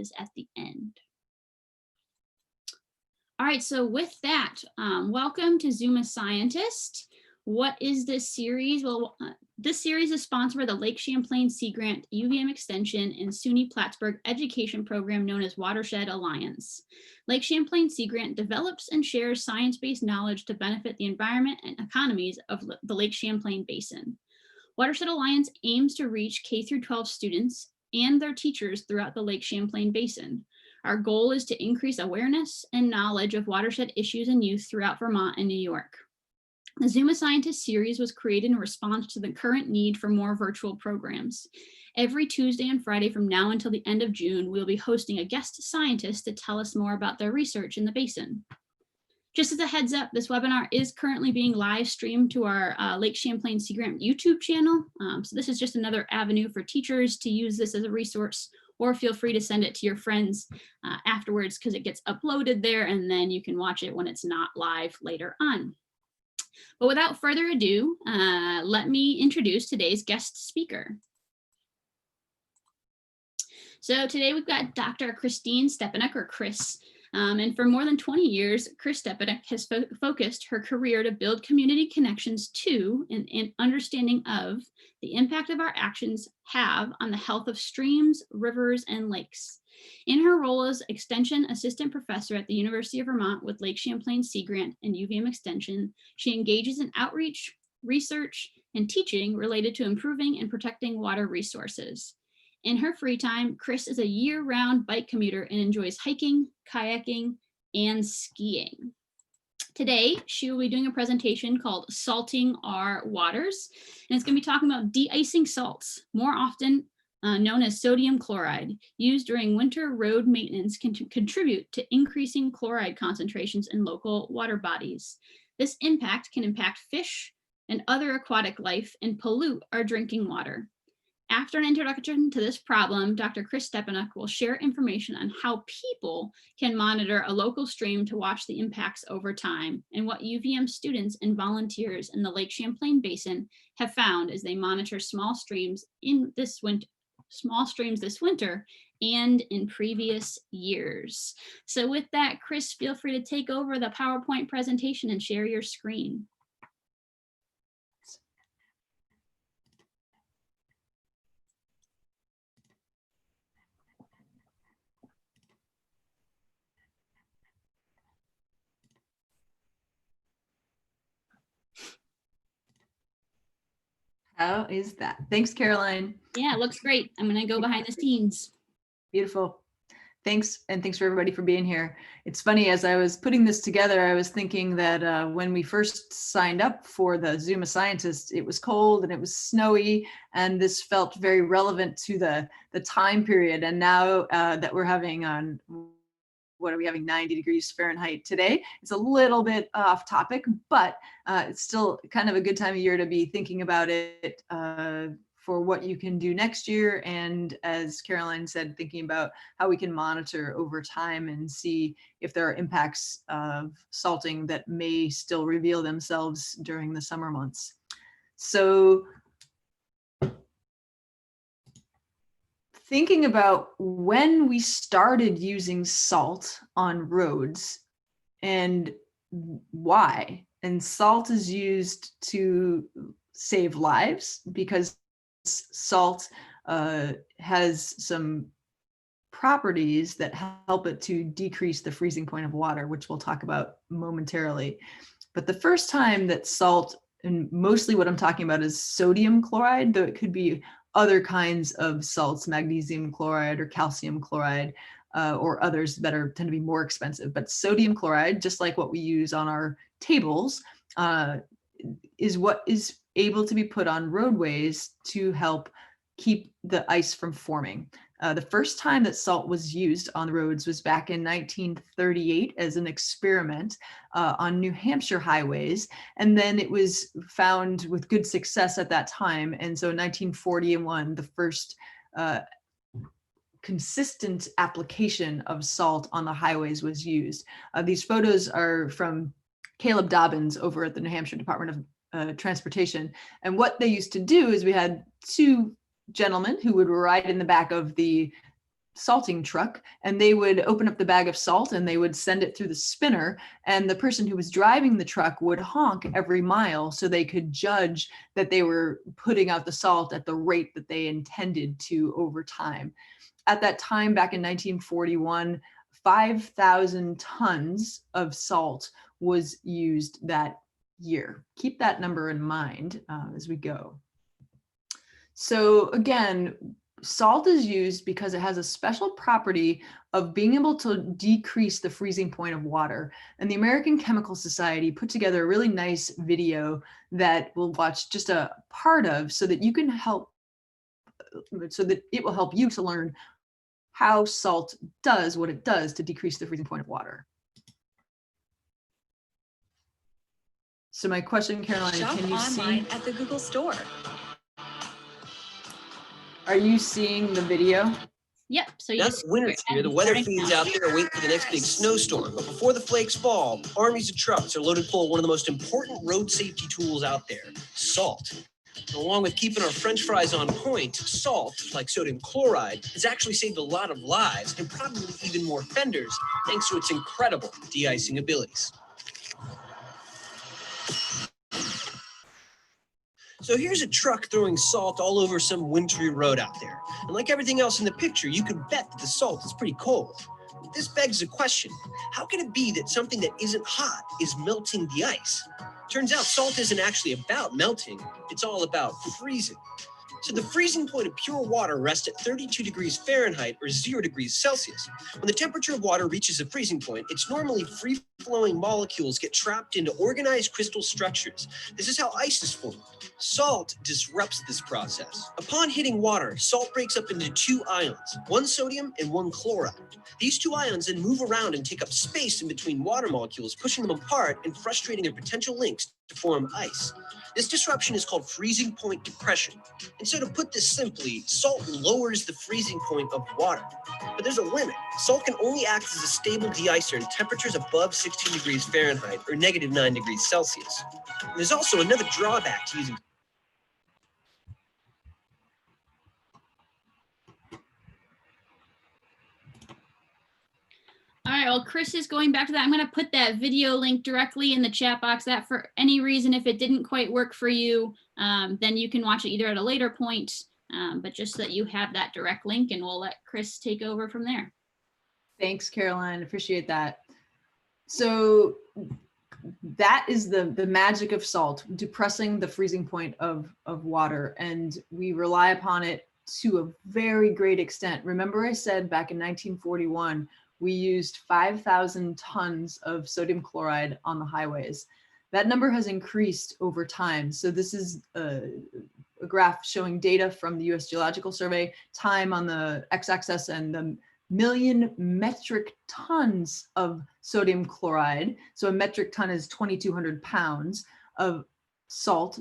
quiz at the end. All right, so with that, welcome to Zoom a Scientist. What is this series? Well, this series is sponsored by the Lake Champlain Sea Grant, UVM Extension, and SUNY Plattsburgh education program known as Watershed Alliance. Lake Champlain Sea Grant develops and shares science-based knowledge to benefit the environment and economies of the Lake Champlain Basin. Watershed Alliance aims to reach K-12 students and their teachers throughout the Lake Champlain Basin. Our goal is to increase awareness and knowledge of watershed issues and youth throughout Vermont and New York. The Zoom a Scientist series was created in response to the current need for more virtual programs. Every Tuesday and Friday from now until the end of June, we'll be hosting a guest scientist to tell us more about their research in the basin. Just as a heads up, this webinar is currently being live streamed to our Lake Champlain Sea Grant YouTube channel. So this is just another avenue for teachers to use this as a resource, or feel free to send it to your friends afterwards because it gets uploaded there and then you can watch it when it's not live later on. But without further ado, let me introduce today's guest speaker. So today we've got Dr. Kristine Stepenuck, or Kris. And for more than 20 years, Kris Stepenuck has focused her career to build community connections to and understanding of the impact of our actions have on the health of streams, rivers, and lakes. In her role as Extension Assistant Professor at the University of Vermont with Lake Champlain Sea Grant and UVM Extension, she engages in outreach, research, and teaching related to improving and protecting water resources. In her free time, Kris is a year-round bike commuter and enjoys hiking, kayaking, and skiing. Today, she will be doing a presentation called Salting Our Waters, and it's going to be talking about de-icing salts, more often known as sodium chloride, used during winter road maintenance can contribute to increasing chloride concentrations in local water bodies. This impact can impact fish and other aquatic life and pollute our drinking water. After an introduction to this problem, Dr. Kris Stepenuck will share information on how people can monitor a local stream to watch the impacts over time, and what UVM students and volunteers in the Lake Champlain Basin have found as they monitor small streams this winter and in previous years. So with that, Kris, feel free to take over the PowerPoint presentation and share your screen. How is that? Thanks, Caroline. Yeah, it looks great. I'm going to go behind the scenes. Beautiful. Thanks. And thanks for everybody for being here. It's funny, as I was putting this together, I was thinking that when we first signed up for the Zoom a Scientist, it was cold and it was snowy, and this felt very relevant to the time period. And now that we're having on, what are we having, 90 degrees Fahrenheit today? It's a little bit off topic, but it's still kind of a good time of year to be thinking about it for what you can do next year. And as Caroline said, thinking about how we can monitor over time and see if there are impacts of salting that may still reveal themselves during the summer months. So thinking about when we started using salt on roads and why. And salt is used to save lives because salt has some properties that help it to decrease the freezing point of water, which we'll talk about momentarily. But the first time that salt, and mostly what I'm talking about is sodium chloride, though it could be other kinds of salts, magnesium chloride or calcium chloride, or others that tend to be more expensive. But sodium chloride, just like what we use on our tables, is what is able to be put on roadways to help keep the ice from forming. The first time that salt was used on the roads was back in 1938 as an experiment on New Hampshire highways. And then it was found with good success at that time. And so in 1941, the first consistent application of salt on the highways was used. These photos are from Caleb Dobbins over at the New Hampshire Department of Transportation. And what they used to do is we had two gentlemen who would ride in the back of the salting truck, and they would open up the bag of salt and they would send it through the spinner, and the person who was driving the truck would honk every mile so they could judge that they were putting out the salt at the rate that they intended to over time. At that time, back in 1941, 5,000 tons of salt was used that year. Keep that number in mind as we go. So again, salt is used because it has a special property of being able to decrease the freezing point of water. And the American Chemical Society put together a really nice video that we'll watch just a part of so that you can help, so that it will help you to learn how salt does what it does to decrease the freezing point of water. So my question, Caroline, Shop can you online see at the Google Store? Are you seeing the video? Yep. So now that winter's here, the weather fiends out there wait for the next big snowstorm. But before the flakes fall, armies of trucks are loaded full of one of the most important road safety tools out there, salt. And along with keeping our French fries on point, salt, like sodium chloride, has actually saved a lot of lives and probably even more fenders thanks to its incredible de-icing abilities. So here's a truck throwing salt all over some wintry road out there. And like everything else in the picture, you could bet that the salt is pretty cold. This begs the question, how can it be that something that isn't hot is melting the ice? Turns out salt isn't actually about melting, it's all about freezing. So the freezing point of pure water rests at 32 degrees Fahrenheit or 0 degrees Celsius. When the temperature of water reaches a freezing point, its normally free-flowing molecules get trapped into organized crystal structures. This is how ice is formed. Salt disrupts this process. Upon hitting water, salt breaks up into two ions, one sodium and one chloride. These two ions then move around and take up space in between water molecules, pushing them apart and frustrating their potential links to form ice. This disruption is called freezing point depression. And so to put this simply, salt lowers the freezing point of water. But there's a limit. Salt can only act as a stable de-icer in temperatures above 16 degrees Fahrenheit or negative 9 degrees Celsius. And there's also another drawback to using All right, well, Kris is going back to that. I'm going to put that video link directly in the chat box. That for any reason, if it didn't quite work for you, then you can watch it either at a later point, but just so that you have that direct link, and we'll let Kris take over from there. Thanks, Caroline. Appreciate that. So that is the magic of salt, depressing the freezing point of water, and we rely upon it to a very great extent. Remember I said back in 1941, we used 5,000 tons of sodium chloride on the highways. That number has increased over time. So this is a graph showing data from the US Geological Survey, time on the x-axis, and the million metric tons of sodium chloride. So a metric ton is 2,200 pounds of salt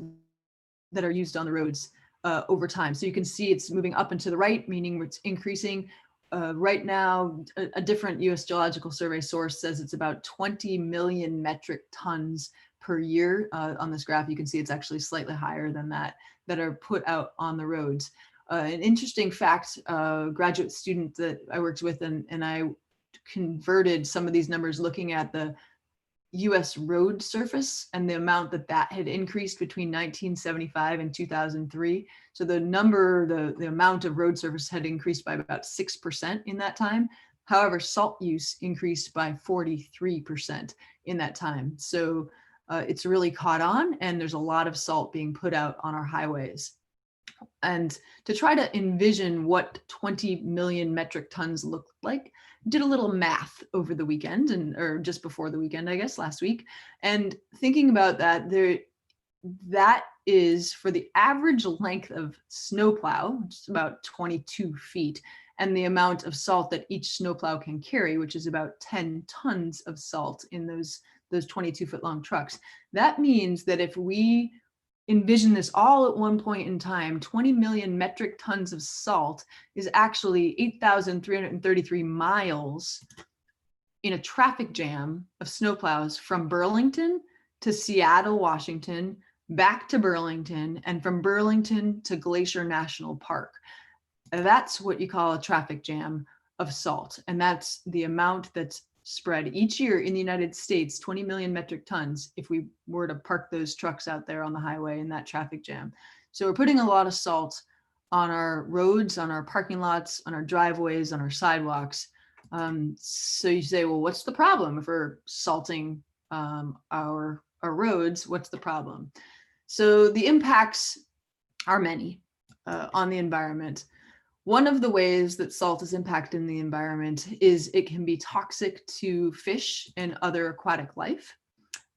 that are used on the roads over time. So you can see it's moving up and to the right, meaning it's increasing. Right now, a different US Geological Survey source says it's about 20 million metric tons per year. On this graph, you can see it's actually slightly higher than that are put out on the roads. An interesting fact, graduate student that I worked with, and I converted some of these numbers looking at the US road surface and the amount that had increased between 1975 and 2003. So the amount of road surface had increased by about 6% in that time. However, salt use increased by 43% in that time. So it's really caught on, and there's a lot of salt being put out on our highways. And to try to envision what 20 million metric tons look like, did a little math over the weekend, or just before the weekend, I guess, last week. And thinking about that, that is for the average length of snowplow, just about 22 feet, and the amount of salt that each snowplow can carry, which is about 10 tons of salt in those 22-foot long trucks. That means that if we envision this all at one point in time, 20 million metric tons of salt is actually 8,333 miles in a traffic jam of snowplows from Burlington to Seattle, Washington, back to Burlington, and from Burlington to Glacier National Park. That's what you call a traffic jam of salt. And that's the amount that's spread each year in the United States, 20 million metric tons, if we were to park those trucks out there on the highway in that traffic jam. So we're putting a lot of salt on our roads, on our parking lots, on our driveways, on our sidewalks. So you say, well, what's the problem if we're salting our roads? What's the problem? So the impacts are many on the environment. One of the ways that salt is impacting the environment is it can be toxic to fish and other aquatic life.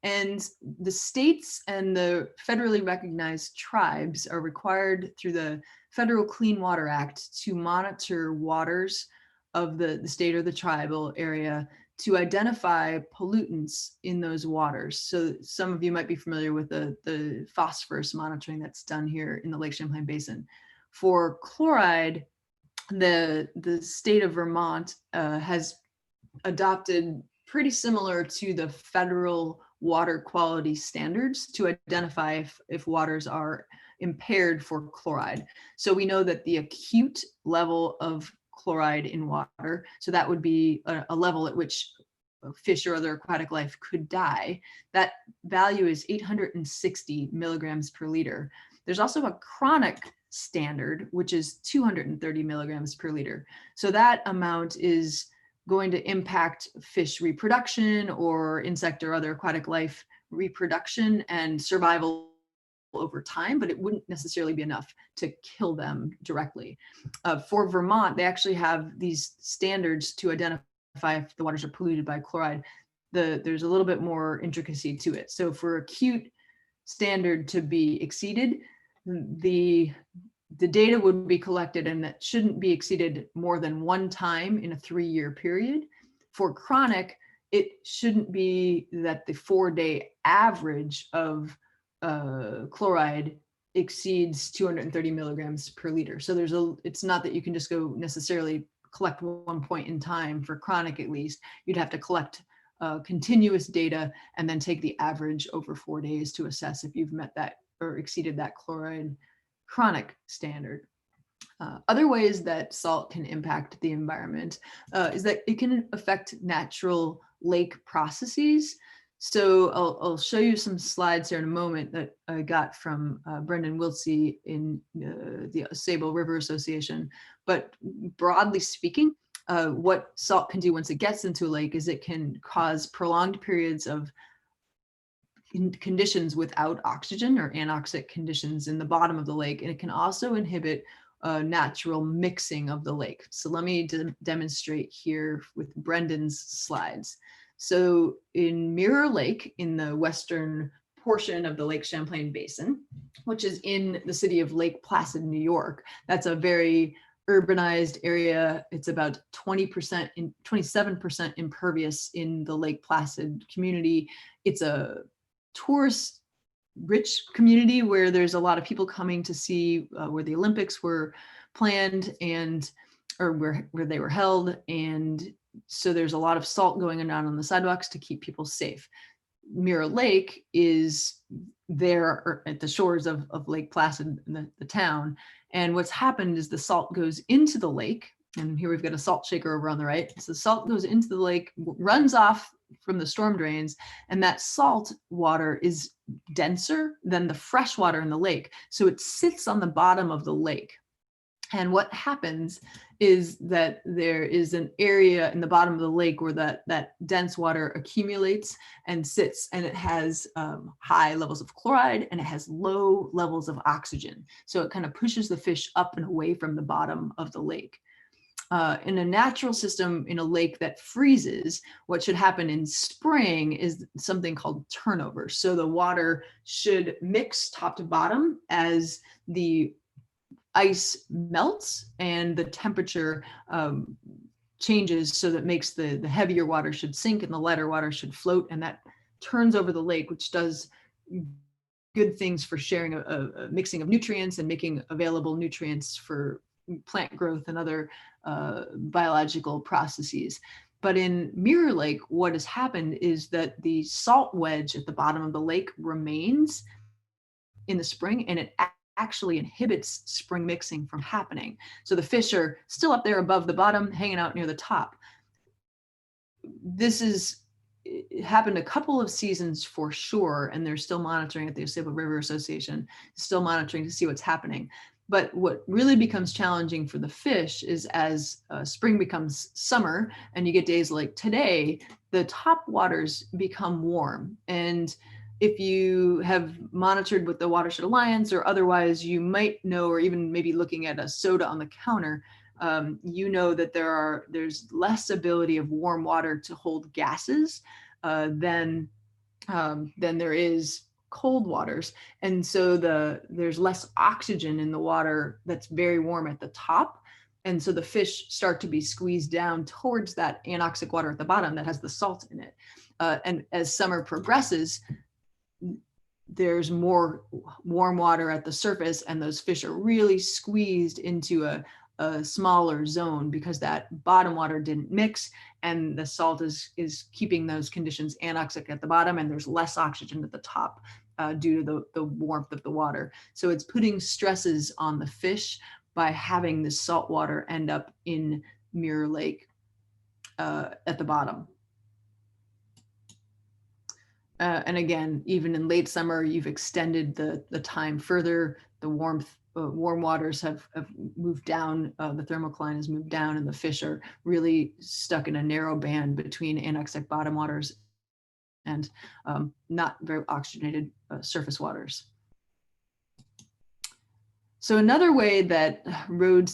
And the states and the federally recognized tribes are required through the Federal Clean Water Act to monitor waters of the state or the tribal area to identify pollutants in those waters. So some of you might be familiar with the phosphorus monitoring that's done here in the Lake Champlain Basin. For chloride, the state of Vermont has adopted pretty similar to the federal water quality standards to identify if waters are impaired for chloride. So we know that the acute level of chloride in water, so that would be a level at which fish or other aquatic life could die, that value is 860 milligrams per liter. There's also a chronic standard, which is 230 milligrams per liter. So that amount is going to impact fish reproduction or insect or other aquatic life reproduction and survival over time, but it wouldn't necessarily be enough to kill them directly. For Vermont, they actually have these standards to identify if the waters are polluted by chloride. There's a little bit more intricacy to it. So for acute standard to be exceeded, the data would be collected and that shouldn't be exceeded more than one time in a 3-year period. For chronic, it shouldn't be that the 4-day average of chloride exceeds 230 milligrams per liter. So it's not that you can just go necessarily collect one point in time for chronic. At least you'd have to collect continuous data and then take the average over 4 days to assess if you've met that or exceeded that chloride chronic standard. Other ways that salt can impact the environment is that it can affect natural lake processes. So I'll show you some slides here in a moment that I got from Brendan Wiltsey in the Sable River Association. But broadly speaking, what salt can do once it gets into a lake is it can cause prolonged periods of conditions without oxygen or anoxic conditions in the bottom of the lake. And it can also inhibit natural mixing of the lake. So let me demonstrate here with Brendan's slides. So in Mirror Lake, in the western portion of the Lake Champlain Basin, which is in the city of Lake Placid, New York, that's a very urbanized area. It's about 20% and 27% impervious in the Lake Placid community. It's a tourist rich community where there's a lot of people coming to see where the Olympics were planned or where they were held. And so there's a lot of salt going on the sidewalks to keep people safe. Mirror Lake is there at the shores of Lake Placid, the town. And what's happened is the salt goes into the lake. And here we've got a salt shaker over on the right. So salt goes into the lake, runs off from the storm drains, and that salt water is denser than the fresh water in the lake. So it sits on the bottom of the lake. And what happens is that there is an area in the bottom of the lake where that dense water accumulates and sits, and it has high levels of chloride and it has low levels of oxygen. So it kind of pushes the fish up and away from the bottom of the lake. In a natural system in a lake that freezes, what should happen in spring is something called turnover. So the water should mix top to bottom as the ice melts and the temperature changes, so that makes the heavier water should sink and the lighter water should float, and that turns over the lake, which does good things for sharing a mixing of nutrients and making available nutrients for plant growth and other biological processes. But in Mirror Lake, what has happened is that the salt wedge at the bottom of the lake remains in the spring, and it actually inhibits spring mixing from happening. So the fish are still up there above the bottom, hanging out near the top. It happened a couple of seasons for sure, and they're still monitoring at the Osceola River Association, still monitoring to see what's happening. But what really becomes challenging for the fish is as spring becomes summer and you get days like today, the top waters become warm. And if you have monitored with the Watershed Alliance or otherwise, you might know, or even maybe looking at a soda on the counter, you know that there's less ability of warm water to hold gases than there is cold waters. And so there's less oxygen in the water that's very warm at the top. And so the fish start to be squeezed down towards that anoxic water at the bottom that has the salt in it. And as summer progresses, there's more warm water at the surface, and those fish are really squeezed into a smaller zone because that bottom water didn't mix, and the salt is keeping those conditions anoxic at the bottom, and there's less oxygen at the top due to the warmth of the water. So it's putting stresses on the fish by having the salt water end up in Mirror Lake at the bottom. And again, even in late summer, you've extended the time further. The warm waters have moved down, the thermocline has moved down, and the fish are really stuck in a narrow band between anoxic bottom waters and not very oxygenated surface waters. So another way that road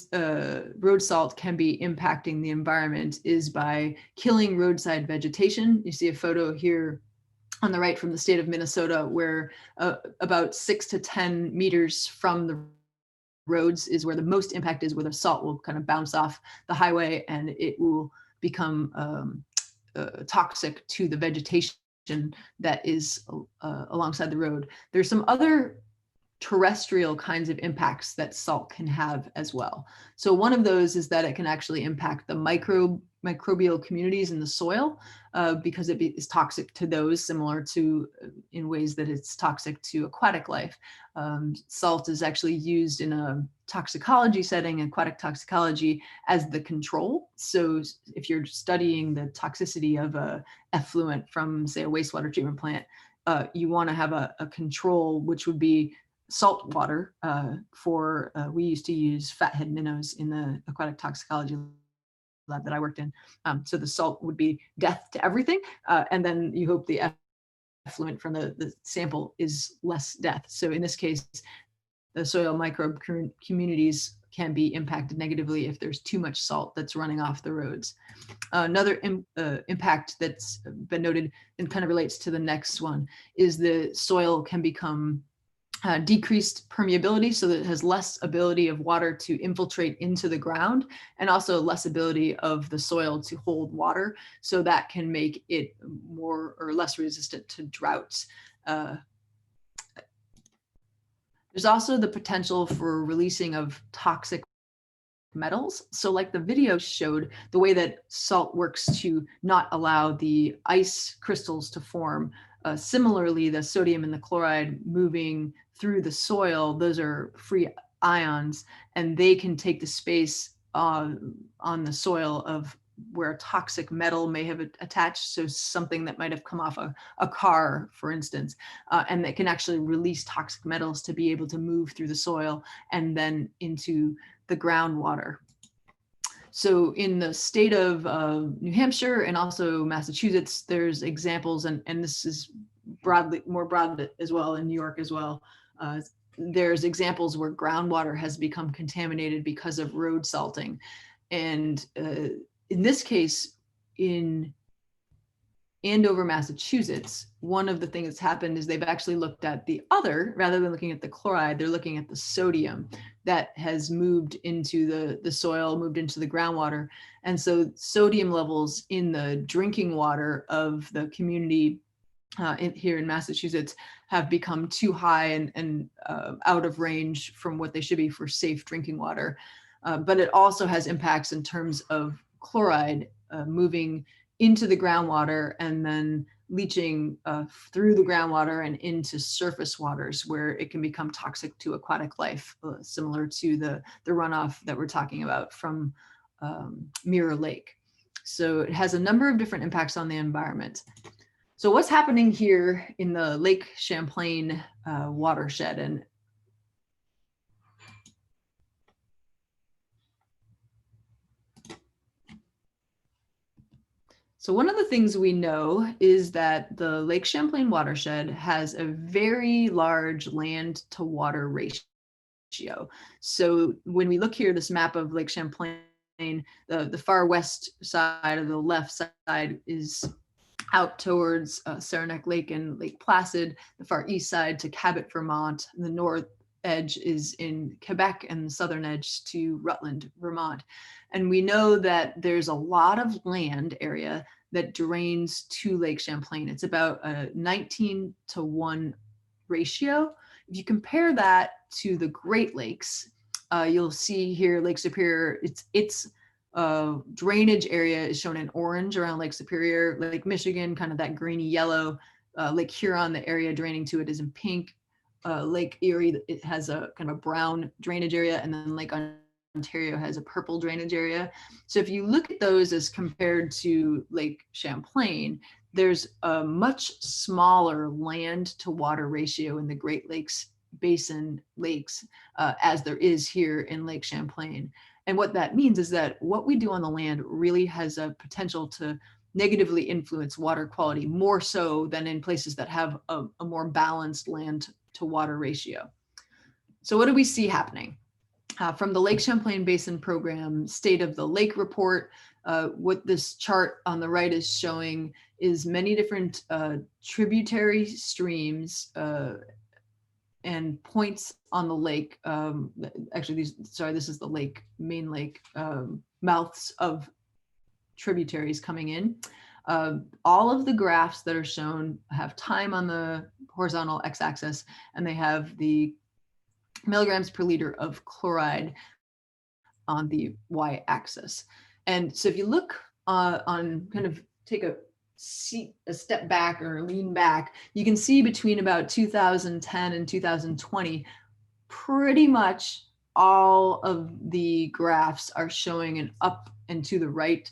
salt can be impacting the environment is by killing roadside vegetation. You see a photo here on the right from the state of Minnesota, where about 6 to 10 meters from the roads is where the most impact is, where the salt will kind of bounce off the highway and it will become toxic to the vegetation that is alongside the road. There's some other terrestrial kinds of impacts that salt can have as well. So one of those is that it can actually impact the microbial communities in the soil because it is toxic to those, similar to in ways that it's toxic to aquatic life. Salt is actually used in a toxicology setting, aquatic toxicology, as the control. So if you're studying the toxicity of a effluent from, say, a wastewater treatment plant, you want to have a control, which would be salt water we used to use fathead minnows in the aquatic toxicology lab that I worked in. So the salt would be death to everything. And then you hope the effluent from the sample is less death. So in this case, the soil microbe communities can be impacted negatively if there's too much salt that's running off the roads. Another impact that's been noted and kind of relates to the next one is the soil can become decreased permeability, so that it has less ability of water to infiltrate into the ground, and also less ability of the soil to hold water. So that can make it more or less resistant to droughts. There's also the potential for releasing of toxic metals. So like the video showed, the way that salt works to not allow the ice crystals to form, similarly, the sodium and the chloride moving through the soil, those are free ions, and they can take the space on the soil of where a toxic metal may have attached. So something that might have come off a car, for instance, and that can actually release toxic metals to be able to move through the soil and then into the groundwater. So in the state of New Hampshire and also Massachusetts, there's examples, and this is more broad as well in New York as well. There's examples where groundwater has become contaminated because of road salting. And in this case, in Andover, Massachusetts, one of the things that's happened is they've actually looked at the other, rather than looking at the chloride, they're looking at the sodium that has moved into the soil, moved into the groundwater. And so sodium levels in the drinking water of the community here in Massachusetts have become too high and out of range from what they should be for safe drinking water. But it also has impacts in terms of chloride moving into the groundwater and then leaching through the groundwater and into surface waters where it can become toxic to aquatic life, similar to the runoff that we're talking about from Mirror Lake. So it has a number of different impacts on the environment. So what's happening here in the Lake Champlain watershed? And so one of the things we know is that the Lake Champlain watershed has a very large land to water ratio. So when we look here, this map of Lake Champlain, the far west side or the left side is out towards Stepenuck Lake and Lake Placid, the far east side to Cabot, Vermont. The north edge is in Quebec and the southern edge to Rutland, Vermont. And we know that there's a lot of land area that drains to Lake Champlain. It's about a 19-to-1 ratio. If you compare that to the Great Lakes, you'll see here Lake Superior, its drainage area is shown in orange around Lake Superior. Lake Michigan, kind of that greeny yellow. Lake Huron, the area draining to it is in pink. Lake Erie, it has a kind of a brown drainage area, and then Lake Ontario has a purple drainage area. So if you look at those as compared to Lake Champlain, there's a much smaller land to water ratio in the Great Lakes Basin lakes as there is here in Lake Champlain. And what that means is that what we do on the land really has a potential to negatively influence water quality more so than in places that have a more balanced land to water ratio. So what do we see happening? From the Lake Champlain Basin Program State of the Lake Report, what this chart on the right is showing is many different tributary streams and points on the lake. Actually, this is the lake, main lake, mouths of tributaries coming in. All of the graphs that are shown have time on the horizontal x-axis, and they have the milligrams per liter of chloride on the y-axis. And so if you look on kind of take a step back or lean back, you can see between about 2010 and 2020, pretty much all of the graphs are showing an up and to the right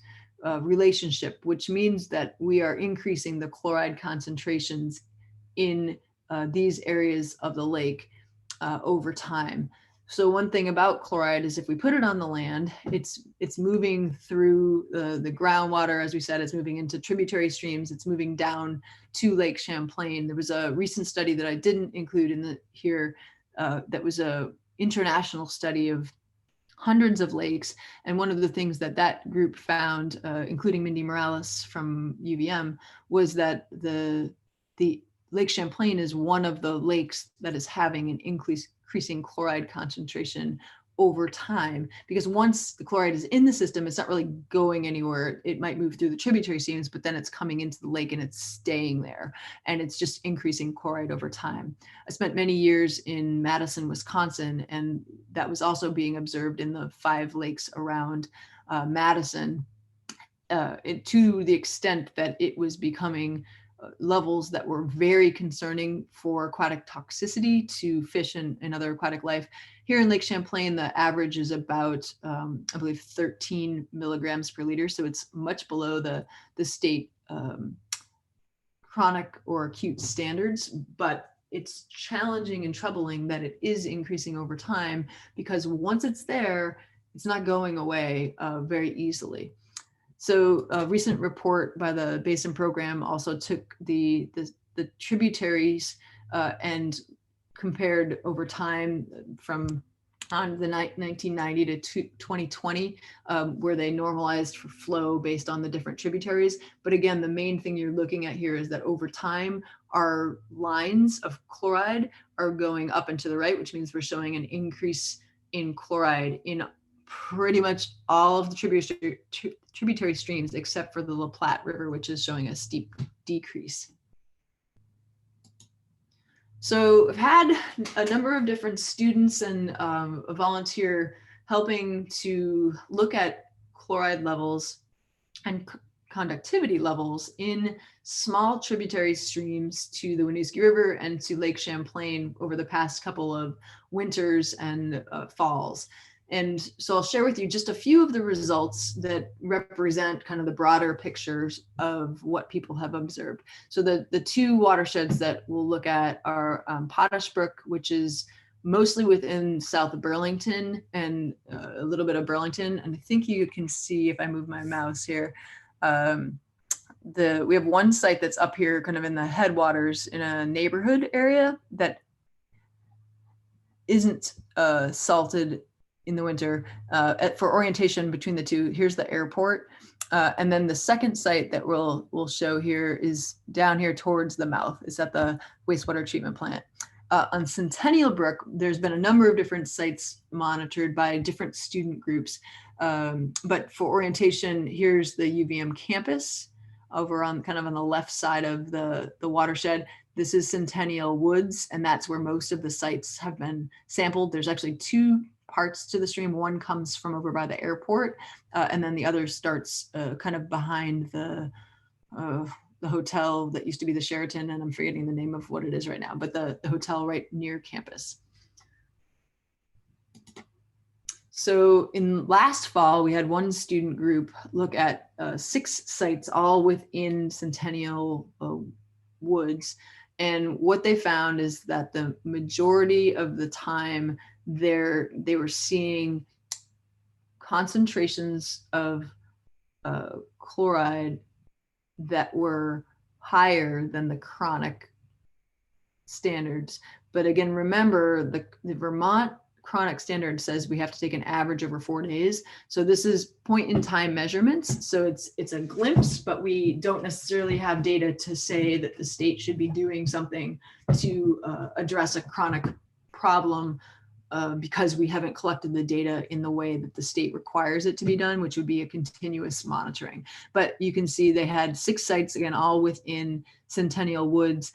relationship, which means that we are increasing the chloride concentrations in these areas of the lake over time. So one thing about chloride is if we put it on the land, it's moving through the groundwater. As we said, it's moving into tributary streams. It's moving down to Lake Champlain. There was a recent study that I didn't include in here that was a international study of hundreds of lakes. And one of the things that that group found, including Mindy Morales from UVM, was that the Lake Champlain is one of the lakes that is having an increasing chloride concentration over time, because once the chloride is in the system, it's not really going anywhere. It might move through the tributary streams, but then it's coming into the lake and it's staying there, and it's just increasing chloride over time. I spent many years in Madison, Wisconsin, and that was also being observed in the 5 lakes around Madison, to the extent that it was becoming levels that were very concerning for aquatic toxicity to fish and other aquatic life. Here in Lake Champlain, the average is about, I believe, 13 milligrams per liter. So it's much below the state chronic or acute standards, but it's challenging and troubling that it is increasing over time, because once it's there, it's not going away very easily. So a recent report by the Basin Program also took the tributaries and compared over time from on the 1990 to 2020, where they normalized for flow based on the different tributaries. But again, the main thing you're looking at here is that over time, our lines of chloride are going up and to the right, which means we're showing an increase in chloride in pretty much all of the tributary streams, except for the La Platte River, which is showing a steep decrease. So I've had a number of different students and a volunteer helping to look at chloride levels and conductivity levels in small tributary streams to the Winooski River and to Lake Champlain over the past couple of winters and falls. And so I'll share with you just a few of the results that represent kind of the broader pictures of what people have observed. So the two watersheds that we'll look at are Potash Brook, which is mostly within south of Burlington and a little bit of Burlington. And I think you can see if I move my mouse here, we have one site that's up here kind of in the headwaters in a neighborhood area that isn't salted in the winter. For orientation between the two, here's the airport. And then the second site that we'll show here is down here towards the mouth. It's at the wastewater treatment plant. On Centennial Brook, there's been a number of different sites monitored by different student groups. But for orientation, here's the UVM campus over on kind of on the left side of the watershed. This is Centennial Woods, and that's where most of the sites have been sampled. There's actually two parts to the stream. One comes from over by the airport, and then the other starts kind of behind the hotel that used to be the Sheraton, and I'm forgetting the name of what it is right now, but the hotel right near campus. So in last fall, we had one student group look at 6 sites all within Centennial Woods. And what they found is that the majority of the time they were seeing concentrations of chloride that were higher than the chronic standards. But again, remember the Vermont chronic standard says we have to take an average over 4 days. So this is point in time measurements. So it's a glimpse, but we don't necessarily have data to say that the state should be doing something to address a chronic problem because we haven't collected the data in the way that the state requires it to be done, which would be a continuous monitoring. But you can see they had 6 sites, again, all within Centennial Woods.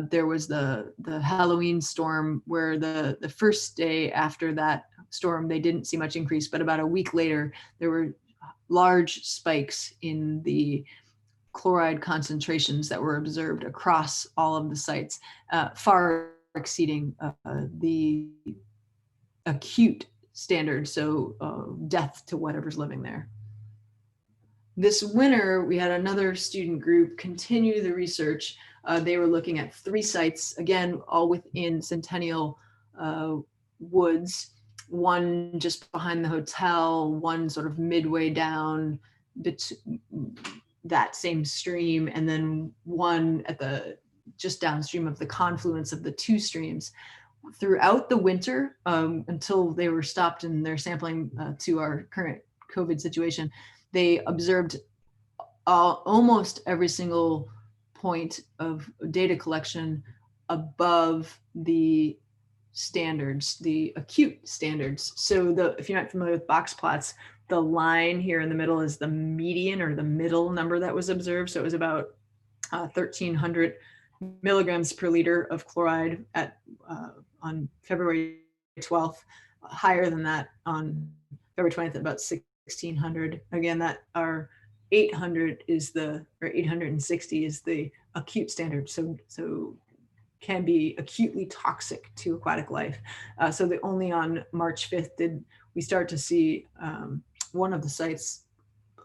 There was the Halloween storm where the first day after that storm, they didn't see much increase, but about a week later, there were large spikes in the chloride concentrations that were observed across all of the sites, far exceeding the acute standard, so death to whatever's living there. This winter, we had another student group continue the research. They were looking at 3 sites, again, all within Centennial Woods, one just behind the hotel, one sort of midway down that same stream, and then one at the just downstream of the confluence of the 2 streams. Throughout the winter, until they were stopped in their sampling to our current COVID situation, they observed almost every single point of data collection above the standards, the acute standards. So if you're not familiar with box plots, the line here in the middle is the median or the middle number that was observed. So it was about 1,300 milligrams per liter of chloride on February 12th, higher than that on February 20th at about 1,600. Again, that our 800 is or 860 is the acute standard. So can be acutely toxic to aquatic life. So only on March 5th did we start to see one of the sites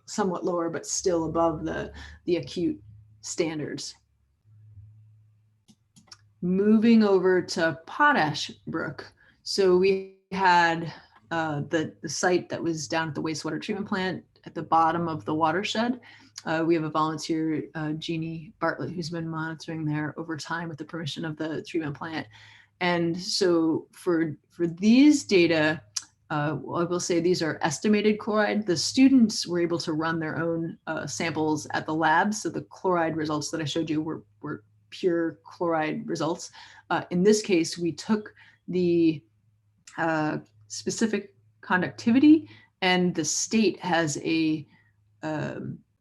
somewhat lower, but still above the acute standards. Moving over to Potash Brook. So we had the site that was down at the wastewater treatment plant at the bottom of the watershed. We have a volunteer, Jeannie Bartlett, who's been monitoring there over time with the permission of the treatment plant. And so for these data, I will say these are estimated chloride. The students were able to run their own samples at the lab. So the chloride results that I showed you were pure chloride results. In this case, we took the specific conductivity, and the state has a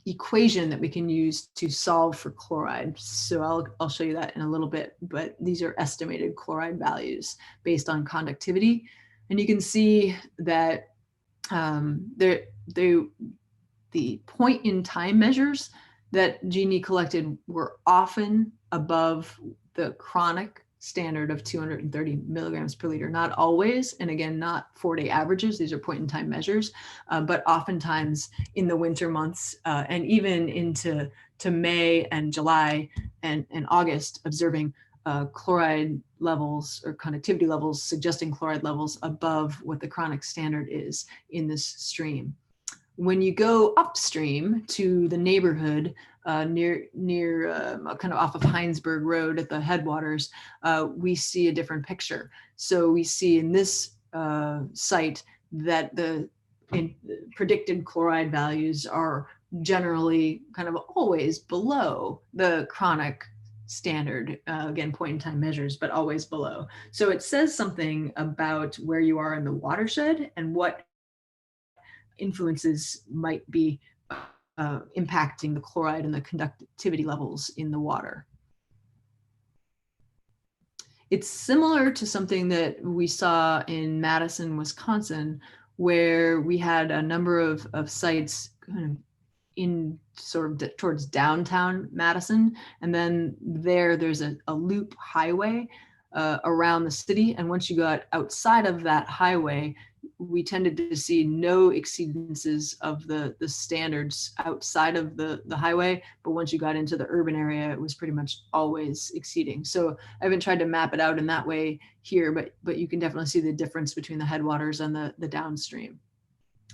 equation that we can use to solve for chloride. So I'll show you that in a little bit, but these are estimated chloride values based on conductivity. And you can see that the point in time measures that Jeannie collected were often above the chronic standard of 230 milligrams per liter. Not always, and again, not 4-day averages. These are point in time measures, but oftentimes in the winter months and even into May and July and August, observing chloride levels or conductivity levels suggesting chloride levels above what the chronic standard is in this stream. When you go upstream to the neighborhood near kind of off of Heinsberg Road at the headwaters, we see a different picture. So we see in this site that the predicted chloride values are generally kind of always below the chronic standard, again, point in time measures, but always below. So it says something about where you are in the watershed and what influences might be impacting the chloride and the conductivity levels in the water. It's similar to something that we saw in Madison, Wisconsin, where we had a number of sites kind of in sort of towards downtown Madison. And then there's a loop highway around the city. And once you got outside of that highway, we tended to see no exceedances of the standards outside of the highway. But once you got into the urban area, it was pretty much always exceeding. So I haven't tried to map it out in that way here, but you can definitely see the difference between the headwaters and the downstream.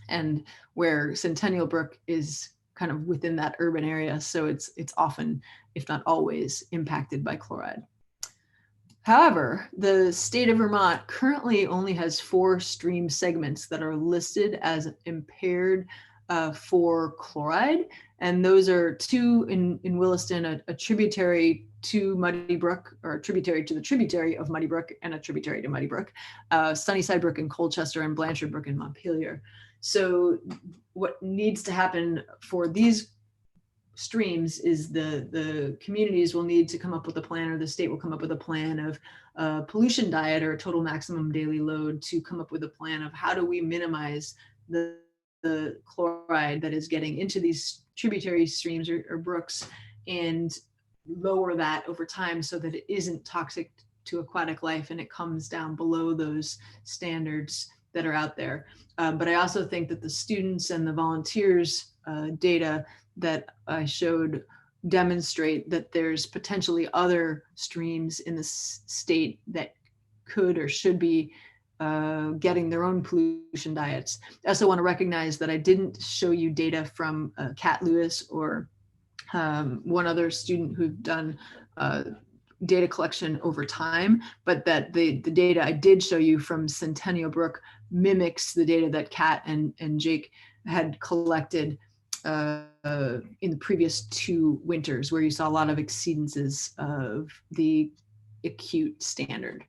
And where Centennial Brook is kind of within that urban area. So it's often, if not always, impacted by chloride. However, the state of Vermont currently only has 4 stream segments that are listed as impaired for chloride. And those are 2 in Williston, a tributary to Muddy Brook, or a tributary to the tributary of Muddy Brook, and a tributary to Muddy Brook, Sunnyside Brook in Colchester, and Blanchard Brook in Montpelier. So what needs to happen for these streams is the communities will need to come up with a plan, or the state will come up with a plan of pollution diet or a total maximum daily load to come up with a plan of how do we minimize the chloride that is getting into these tributary streams or brooks, and lower that over time so that it isn't toxic to aquatic life and it comes down below those standards that are out there. But I also think that the students and the volunteers data that I showed demonstrate that there's potentially other streams in the state that could or should be getting their own pollution diets. I also want to recognize that I didn't show you data from Kat Lewis or one other student who've done data collection over time, but that the data I did show you from Centennial Brook mimics the data that Kat and Jake had collected in the previous 2 winters, where you saw a lot of exceedances of the acute standard.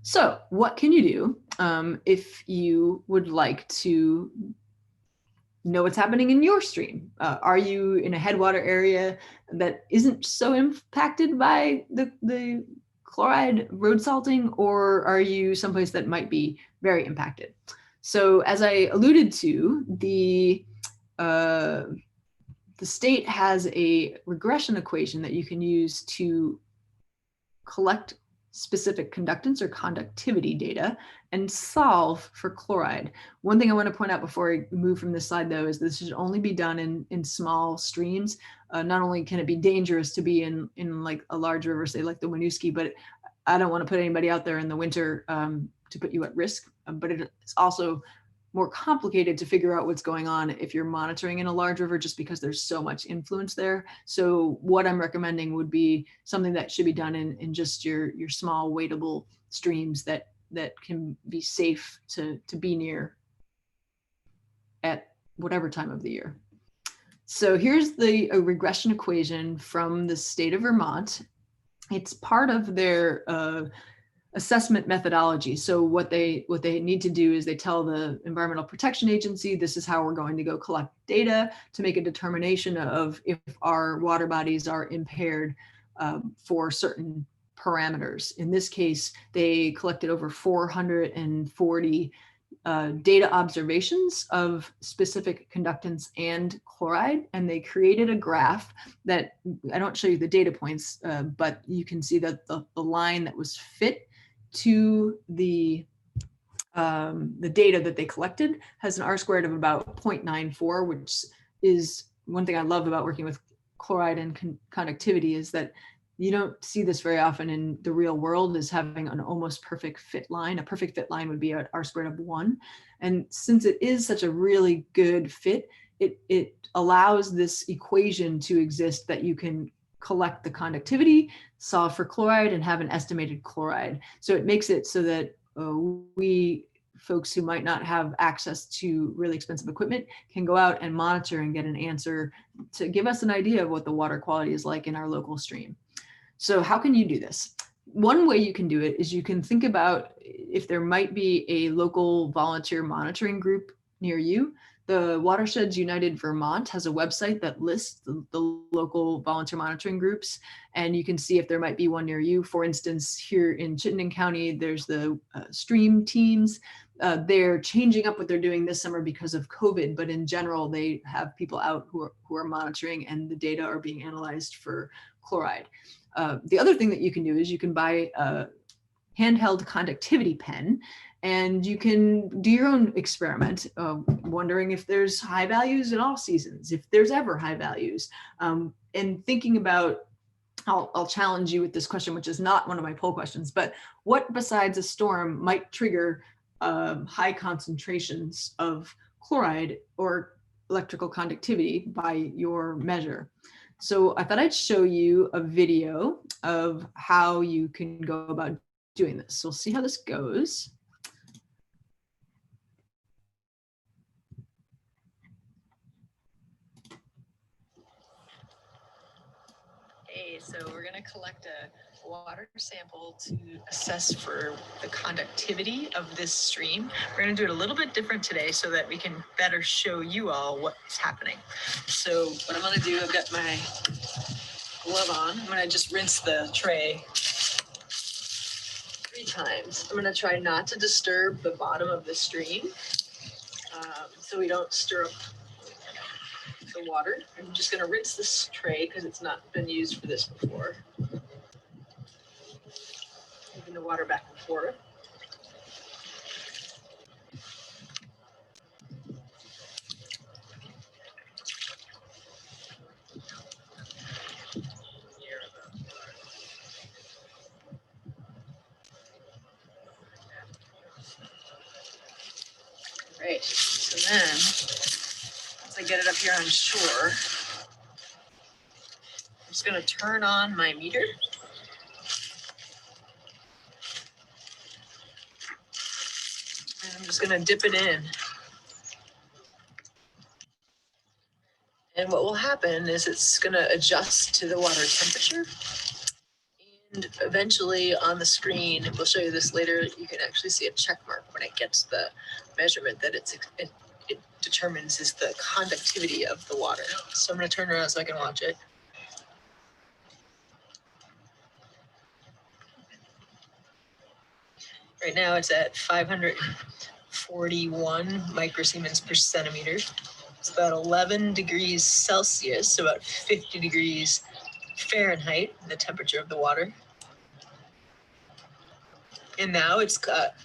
So what can you do if you would like to know what's happening in your stream? Are you in a headwater area that isn't so impacted by the chloride road salting, or are you someplace that might be very impacted? So as I alluded to, the state has a regression equation that you can use to collect specific conductance or conductivity data and solve for chloride. One thing I want to point out before I move from this slide, though, is this should only be done in small streams. Not only can it be dangerous to be in like a large river, say like the Winooski, but I don't want to put anybody out there in the winter to put you at risk. But it's also more complicated to figure out what's going on if you're monitoring in a large river, just because there's so much influence there. So what I'm recommending would be something that should be done in just your small wadable streams that can be safe to be near at whatever time of the year. So here's a regression equation from the state of Vermont. It's part of their assessment methodology. So what they need to do is they tell the Environmental Protection Agency, this is how we're going to go collect data to make a determination of if our water bodies are impaired for certain parameters. In this case, they collected over 440 data observations of specific conductance and chloride, and they created a graph that, I don't show you the data points, but you can see that the line that was fit to the data that they collected has an R-squared of about 0.94, which is one thing I love about working with chloride and conductivity, is that you don't see this very often in the real world, is having an almost perfect fit line. A perfect fit line would be an R-squared of 1. And since it is such a really good fit, it allows this equation to exist that you can collect the conductivity, solve for chloride, and have an estimated chloride. So it makes it so that we folks who might not have access to really expensive equipment can go out and monitor and get an answer to give us an idea of what the water quality is like in our local stream. So how can you do this? One way you can do it is you can think about if there might be a local volunteer monitoring group near you. The Watersheds United Vermont has a website that lists the local volunteer monitoring groups, and you can see if there might be one near you. For instance, here in Chittenden County, there's the stream teams. They're changing up what they're doing this summer because of COVID, but in general, they have people out who are monitoring, and the data are being analyzed for chloride. The other thing that you can do is you can buy a handheld conductivity pen, and you can do your own experiment, wondering if there's high values in all seasons, if there's ever high values, and thinking about, I'll challenge you with this question, which is not one of my poll questions, but what besides a storm might trigger high concentrations of chloride or electrical conductivity by your measure? So I thought I'd show you a video of how you can go about doing this. So we'll see how this goes. Okay, so we're going to collect a water sample to assess for the conductivity of this stream. We're going to do it a little bit different today so that we can better show you all what's happening. So what I'm going to do, I've got my glove on. I'm going to just rinse the tray 3 times. I'm going to try not to disturb the bottom of the stream so we don't stir up the water. I'm just going to rinse this tray because it's not been used for this before. Moving the water back and forth. Great. So then, once I get it up here on shore, I'm just going to turn on my meter. And I'm just going to dip it in. And what will happen is it's going to adjust to the water temperature. And eventually on the screen, and we'll show you this later, you can actually see a check mark when it gets the measurement that it determines is the conductivity of the water. So I'm going to turn around so I can watch it. Right now it's at 541 microsiemens per centimeter. It's about 11 degrees Celsius, so about 50 degrees Fahrenheit, the temperature of the water. And now it's got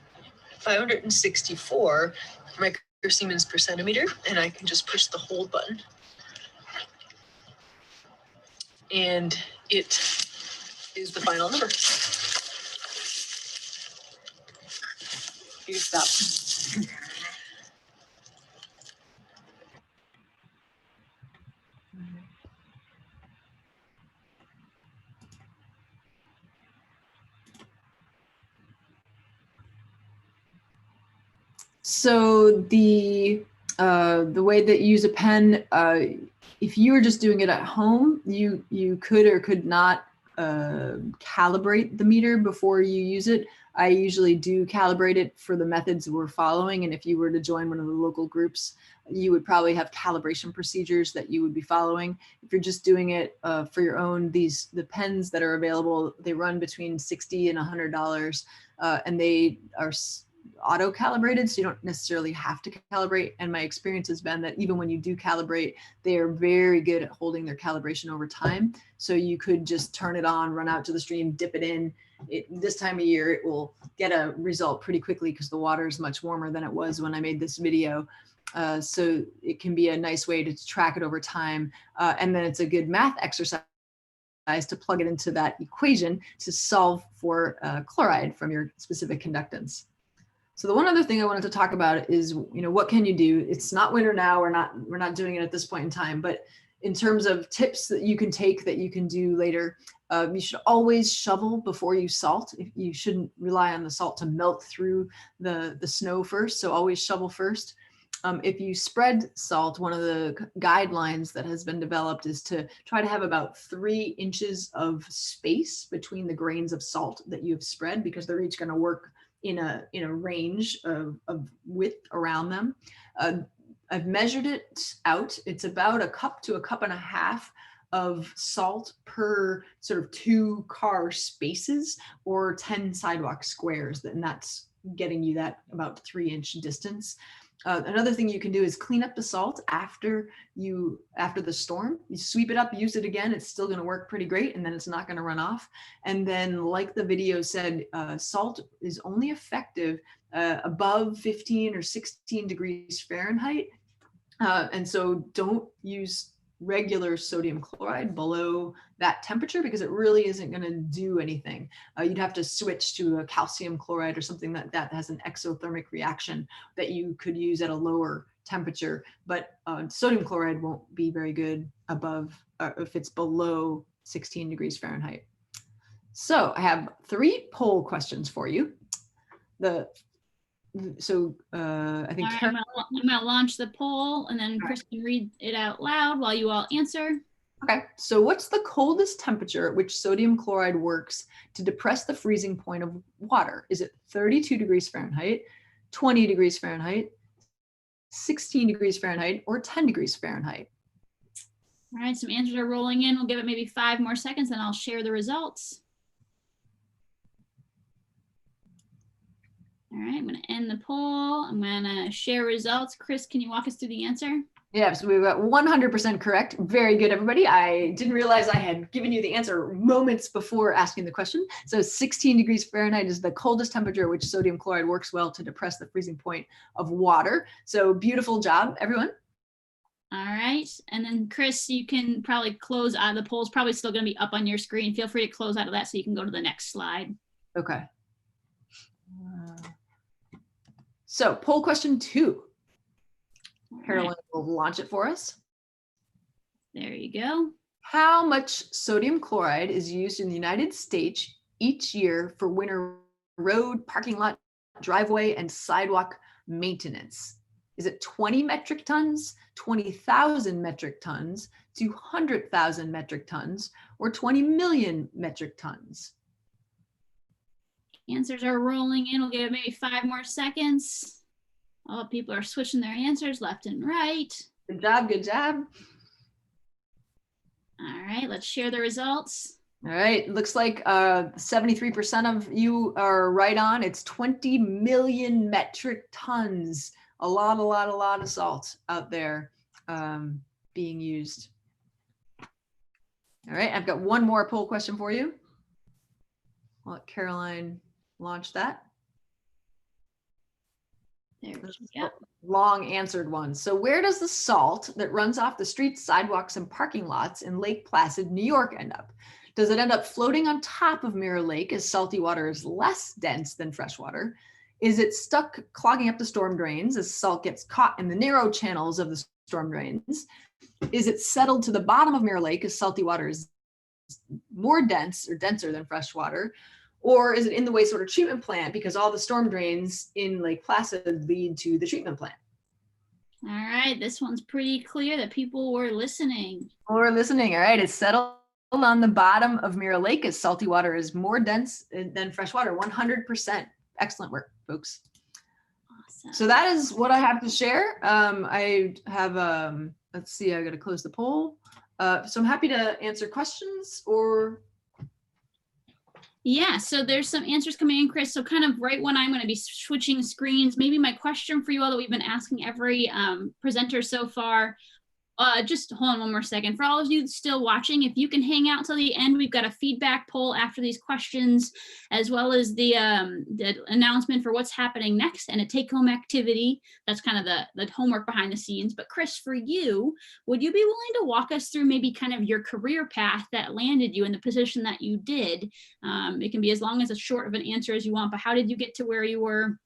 564 microsiemens per centimeter, and I can just push the hold button. And it is the final number. You can stop. So the way that you use a pen, if you were just doing it at home, you could or could not calibrate the meter before you use it. I usually do calibrate it for the methods we're following, and if you were to join one of the local groups, you would probably have calibration procedures that you would be following. If you're just doing it for your own, the pens that are available, they run between $60 and $100, and they are auto calibrated, so you don't necessarily have to calibrate. And my experience has been that even when you do calibrate, they are very good at holding their calibration over time. So you could just turn it on, run out to the stream, dip it in. This time of year, it will get a result pretty quickly because the water is much warmer than it was when I made this video. So it can be a nice way to track it over time. And then it's a good math exercise to plug it into that equation to solve for chloride from your specific conductance. So the one other thing I wanted to talk about is, what can you do? It's not winter now. We're not doing it at this point in time, but in terms of tips that you can take that you can do later, you should always shovel before you salt. You shouldn't rely on the salt to melt through the snow first. So always shovel first. If you spread salt, one of the guidelines that has been developed is to try to have about 3 inches of space between the grains of salt that you've spread, because they're each going to work in a range of width around them. I've measured it out. It's about a cup to a cup and a half of salt per sort of 2 car spaces or 10 sidewalk squares, and that's getting you that about 3-inch distance. Another thing you can do is clean up the salt after the storm. You sweep it up, use it again. It's still going to work pretty great, and then it's not going to run off. And then, like the video said, salt is only effective above 15 or 16 degrees Fahrenheit. And so don't use regular sodium chloride below that temperature, because it really isn't going to do anything. You'd have to switch to a calcium chloride or something that has an exothermic reaction that you could use at a lower temperature. But sodium chloride won't be very good above if it's below 16 degrees Fahrenheit. So I have 3 poll questions for you. I think I'm gonna launch the poll, and then Kris can read it out loud while you all answer. Okay, so what's the coldest temperature at which sodium chloride works to depress the freezing point of water? Is it 32 degrees Fahrenheit, 20 degrees Fahrenheit, 16 degrees Fahrenheit, or 10 degrees Fahrenheit? All right, some answers are rolling in. We'll give it maybe 5 more seconds, and I'll share the results. All right, I'm going to end the poll. I'm going to share results. Kris, can you walk us through the answer? Yeah, so we got 100% correct. Very good, everybody. I didn't realize I had given you the answer moments before asking the question. So 16 degrees Fahrenheit is the coldest temperature at which sodium chloride works well to depress the freezing point of water. So beautiful job, everyone. All right, and then Kris, you can probably close out. The poll's probably still going to be up on your screen. Feel free to close out of that so you can go to the next slide. Okay. So poll question 2. Caroline will launch it for us. There you go. How much sodium chloride is used in the United States each year for winter road, parking lot, driveway, and sidewalk maintenance? Is it 20 metric tons, 20,000 metric tons, 200,000 metric tons, or 20 million metric tons? Answers are rolling in. We'll give it maybe 5 more seconds. All people are switching their answers left and right. Good job, good job. All right, let's share the results. All right, looks like 73% of you are right on. It's 20 million metric tons. A lot of salt out there being used. All right, I've got one more poll question for you. I'll let Caroline launch that. There we go. Long answered one. So where does the salt that runs off the streets, sidewalks, and parking lots in Lake Placid, New York end up? Does it end up floating on top of Mirror Lake as salty water is less dense than fresh water? Is it stuck clogging up the storm drains as salt gets caught in the narrow channels of the storm drains? Is it settled to the bottom of Mirror Lake as salty water is more dense or denser than fresh water? Or is it in the wastewater treatment plant because all the storm drains in Lake Placid lead to the treatment plant? All right, this one's pretty clear that people were listening. Or listening, all right, it's settled on the bottom of Mirror Lake as salty water is more dense than fresh water, 100%. Excellent work, folks. Awesome. So that is what I have to share. I have, let's see, I got to close the poll. So I'm happy to answer questions or... Yeah, so there's some answers coming in, Kris. So kind of right when I'm going to be switching screens, maybe my question for you all that we've been asking every presenter so far. Just hold on one more second. For all of you still watching, if you can hang out till the end, we've got a feedback poll after these questions, as well as the announcement for what's happening next and a take-home activity. That's kind of the homework behind the scenes. But Kris, for you, would you be willing to walk us through maybe kind of your career path that landed you in the position that you did? It can be as long as short of an answer as you want, but how did you get to where you were,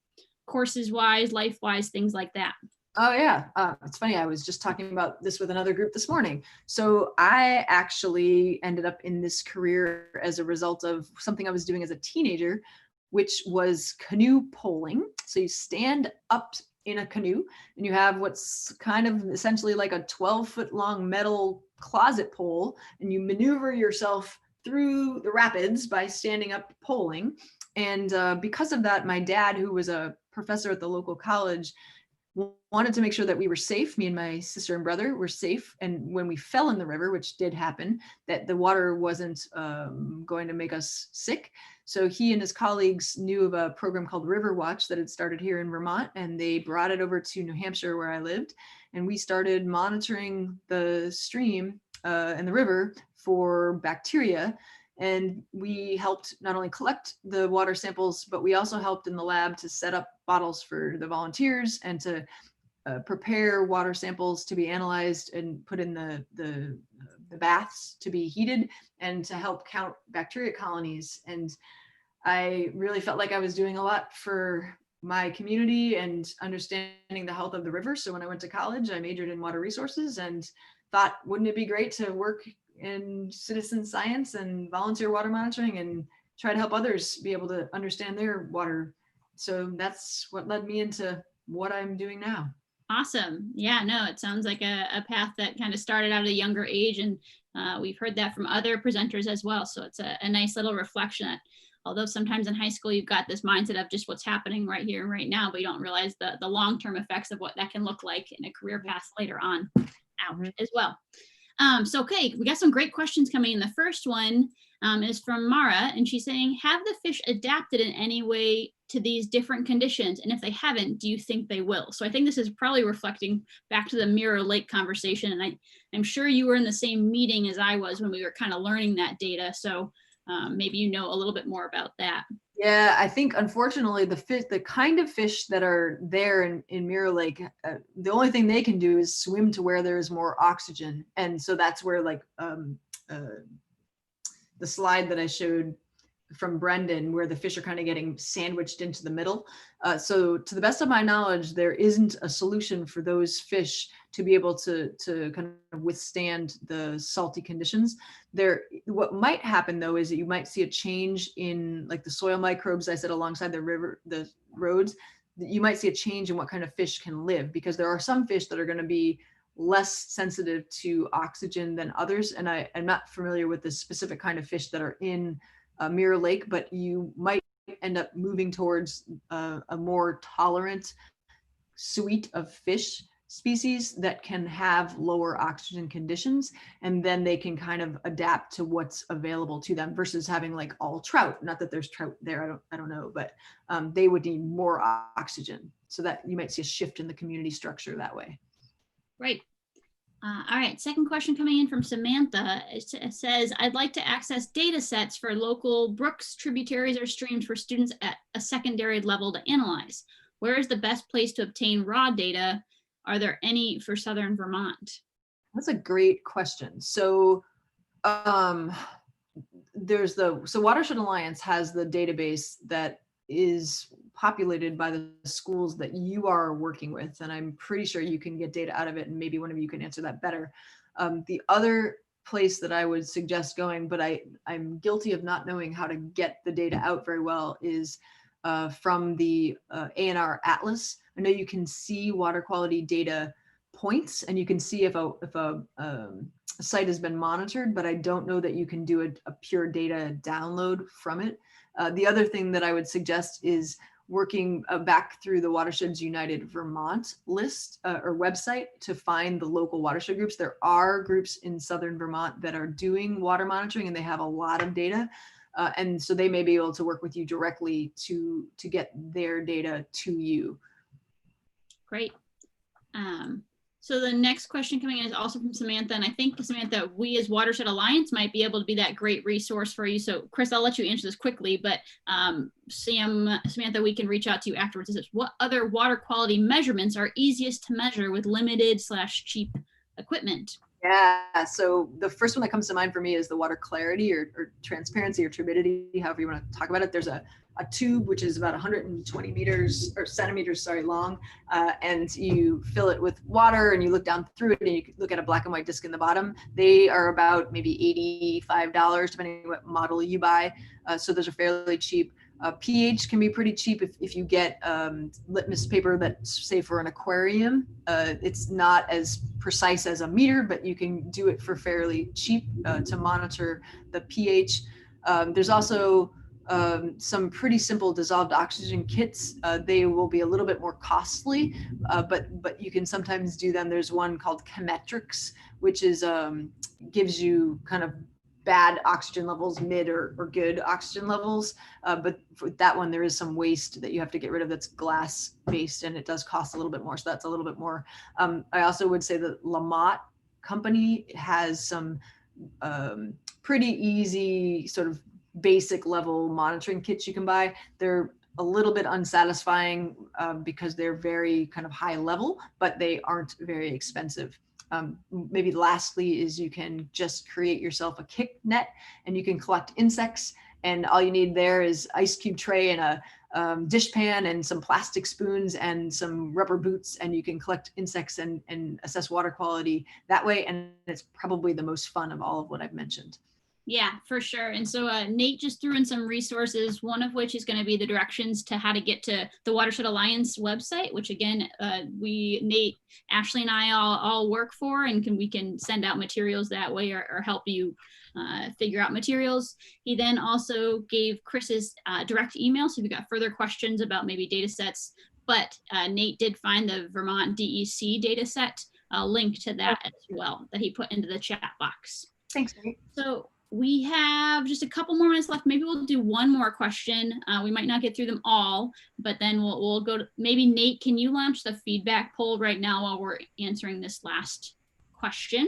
courses-wise, life-wise, things like that? Oh yeah, it's funny. I was just talking about this with another group this morning. So I actually ended up in this career as a result of something I was doing as a teenager, which was canoe poling. So you stand up in a canoe and you have what's kind of essentially like a 12-foot long metal closet pole, and you maneuver yourself through the rapids by standing up poling. And because of that, my dad, who was a professor at the local college, wanted to make sure that we were safe. Me and my sister and brother were safe. And when we fell in the river, which did happen, that the water wasn't going to make us sick. So he and his colleagues knew of a program called River Watch that had started here in Vermont, and they brought it over to New Hampshire where I lived. And we started monitoring the stream and the river for bacteria. And we helped not only collect the water samples, but we also helped in the lab to set up bottles for the volunteers and to prepare water samples to be analyzed and put in the baths to be heated, and to help count bacteria colonies. And I really felt like I was doing a lot for my community and understanding the health of the river. So when I went to college, I majored in water resources and thought, wouldn't it be great to work in citizen science and volunteer water monitoring and try to help others be able to understand their water. So that's what led me into what I'm doing now. Awesome. Yeah, no, it sounds like a path that kind of started out at a younger age, and we've heard that from other presenters as well. So it's a nice little reflection that although sometimes in high school you've got this mindset of just what's happening right here and right now, but you don't realize the long-term effects of what that can look like in a career path later on out as well. So, okay, we got some great questions coming in. The first one is from Mara, and she's saying, have the fish adapted in any way to these different conditions? And if they haven't, do you think they will? So I think this is probably reflecting back to the Mirror Lake conversation. And I'm sure you were in the same meeting as I was when we were kind of learning that data. So maybe you know a little bit more about that. Yeah, I think unfortunately the kind of fish that are there in Mirror Lake, the only thing they can do is swim to where there's more oxygen. And so that's where like the slide that I showed from Brendan, where the fish are kind of getting sandwiched into the middle. So to the best of my knowledge, there isn't a solution for those fish to be able to kind of withstand the salty conditions. What might happen though is that you might see a change in like the soil microbes I said alongside the roads. You might see a change in what kind of fish can live, because there are some fish that are going to be less sensitive to oxygen than others. And I'm not familiar with the specific kind of fish that are in Mirror Lake, but you might end up moving towards a more tolerant suite of fish species that can have lower oxygen conditions, and then they can kind of adapt to what's available to them versus having like all trout. Not that there's trout there, I don't know, but they would need more oxygen, so that you might see a shift in the community structure that way. Right. All right, second question coming in from Samantha. It says, I'd like to access data sets for local brooks, tributaries, or streams for students at a secondary level to analyze. Where is the best place to obtain raw data? Are there any for Southern Vermont? That's a great question. So Watershed Alliance has the database that is populated by the schools that you are working with, and I'm pretty sure you can get data out of it, and maybe one of you can answer that better. The other place that I would suggest going, but I'm guilty of not knowing how to get the data out very well, is from the ANR Atlas. I know you can see water quality data points, and you can see if a site has been monitored, but I don't know that you can do a pure data download from it. The other thing that I would suggest is working back through the Watersheds United Vermont list or website to find the local watershed groups. There are groups in Southern Vermont that are doing water monitoring, and they have a lot of data. And so they may be able to work with you directly to get their data to you. Great. So the next question coming in is also from Samantha, and I think, Samantha, we as Watershed Alliance might be able to be that great resource for you. So Kris, I'll let you answer this quickly, but Samantha, we can reach out to you afterwards. It says, what other water quality measurements are easiest to measure with limited/cheap equipment? Yeah, so the first one that comes to mind for me is the water clarity or transparency or turbidity, however you want to talk about it. There's a tube which is about 120 meters or centimeters, long, and you fill it with water and you look down through it and you look at a black and white disc in the bottom. They are about maybe $85 depending on what model you buy. So those are fairly cheap. pH can be pretty cheap if you get litmus paper that's, say, for an aquarium. It's not as precise as a meter, but you can do it for fairly cheap to monitor the pH. There's also some pretty simple dissolved oxygen kits. They will be a little bit more costly, but you can sometimes do them. There's one called Chemetrix, which is gives you kind of bad oxygen levels, mid or good oxygen levels. But for that one, there is some waste that you have to get rid of that's glass based, and it does cost a little bit more. So that's a little bit more. I also would say that Lamont company has some pretty easy sort of basic level monitoring kits you can buy. They're a little bit unsatisfying because they're very kind of high level, but they aren't very expensive. Maybe lastly is you can just create yourself a kick net and you can collect insects, and all you need there is ice cube tray and a dish pan and some plastic spoons and some rubber boots, and you can collect insects and assess water quality that way. And it's probably the most fun of all of what I've mentioned. Yeah, for sure. And so Nate just threw in some resources, one of which is going to be the directions to how to get to the Watershed Alliance website, which again, Nate, Ashley, and I all work for, and we can send out materials that way or help you figure out materials. He then also gave Kris's direct email, so if you've got further questions about maybe data sets, but Nate did find the Vermont DEC data set, link to that as well that he put into the chat box. Thanks, Nate. So we have just a couple more minutes left. Maybe we'll do one more question. We might not get through them all, but then we'll go to, maybe Nate, can you launch the feedback poll right now while we're answering this last question?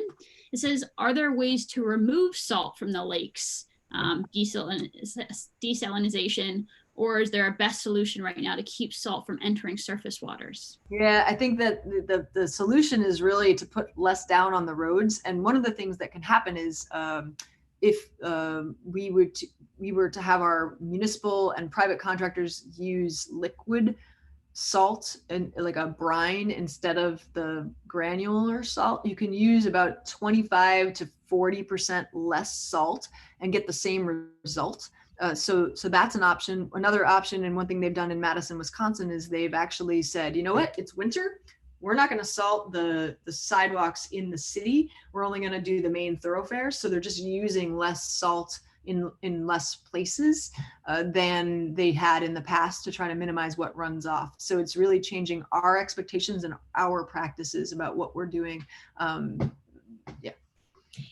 It says, are there ways to remove salt from the lakes, desalinization, or is there a best solution right now to keep salt from entering surface waters? Yeah, I think that the solution is really to put less down on the roads. And one of the things that can happen is if we were to have our municipal and private contractors use liquid salt and like a brine instead of the granular salt, you can use about 25 to 40% less salt and get the same result. So that's an option. Another option, and one thing they've done in Madison, Wisconsin, is they've actually said, you know what, it's winter. We're not going to salt the sidewalks in the city. We're only going to do the main thoroughfares. So they're just using less salt in less places than they had in the past to try to minimize what runs off. So it's really changing our expectations and our practices about what we're doing. Yeah.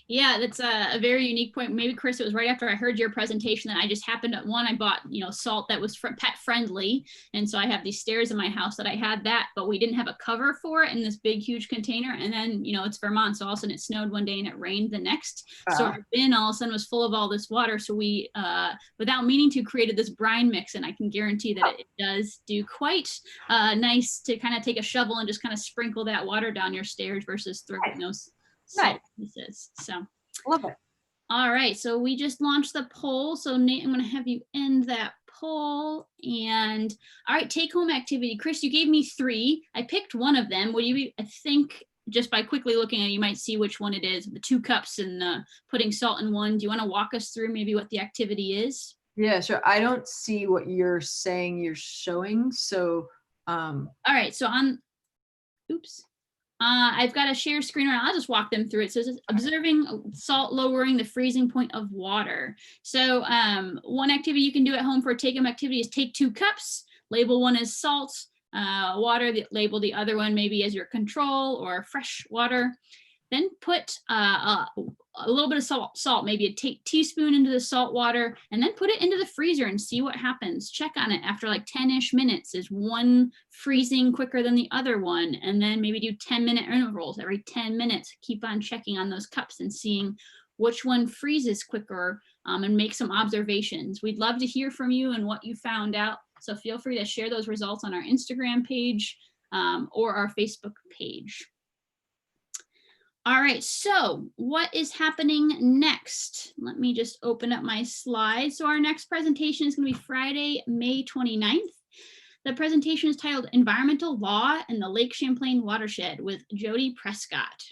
Yeah, that's a very unique point. Maybe, Kris, it was right after I heard your presentation that I just happened to, I bought, salt that was pet friendly. And so I have these stairs in my house that I had that, but we didn't have a cover for it in this big, huge container. And then, it's Vermont. So all of a sudden it snowed one day and it rained the next. So our bin all of a sudden was full of all this water. So we, without meaning to, created this brine mix. And I can guarantee that it does do quite nice to kind of take a shovel and just kind of sprinkle that water down your stairs versus throwing those salt pieces. So love it. All right, so we just launched the poll. So Nate, I'm going to have you end that poll. And all right, take home activity. Kris, you gave me 3. I picked one of them. Would you? I think just by quickly looking at it, you might see which one it is. The 2 cups and putting salt in one. Do you want to walk us through maybe what the activity is? Yeah, sure. I don't see what you're saying you're showing. So all right, so I've got a share screen around. I'll just walk them through it. So it's observing salt lowering the freezing point of water. So one activity you can do at home for a take-home activity is take 2 cups, label one as salt water, label the other one maybe as your control or fresh water. Then put a little bit of salt, maybe a teaspoon into the salt water, and then put it into the freezer and see what happens. Check on it after like 10-ish minutes. Is one freezing quicker than the other one? And then maybe do 10-minute intervals every 10 minutes. Keep on checking on those cups and seeing which one freezes quicker, and make some observations. We'd love to hear from you and what you found out. So feel free to share those results on our Instagram page or our Facebook page. All right, so what is happening next? Let me just open up my slides. So our next presentation is going to be Friday, May 29th. The presentation is titled Environmental Law and the Lake Champlain Watershed with Jody Prescott.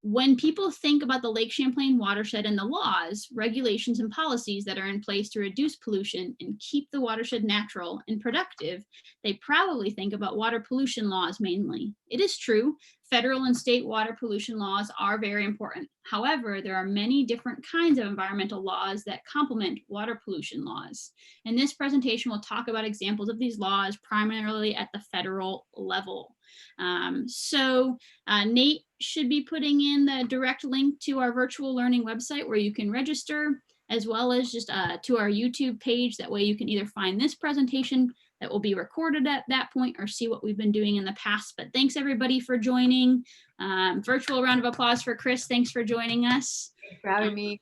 When people think about the Lake Champlain watershed and the laws, regulations, and policies that are in place to reduce pollution and keep the watershed natural and productive, they probably think about water pollution laws mainly. It is true, federal and state water pollution laws are very important. However, there are many different kinds of environmental laws that complement water pollution laws. In this presentation, we'll talk about examples of these laws primarily at the federal level. Nate should be putting in the direct link to our virtual learning website where you can register, as well as just to our YouTube page. That way you can either find this presentation that will be recorded at that point or see what we've been doing in the past. But thanks everybody for joining. Virtual round of applause for Kris. Thanks for joining us. Thanks for having me.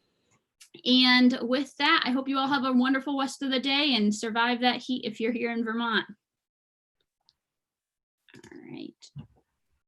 And with that, I hope you all have a wonderful rest of the day and survive that heat if you're here in Vermont.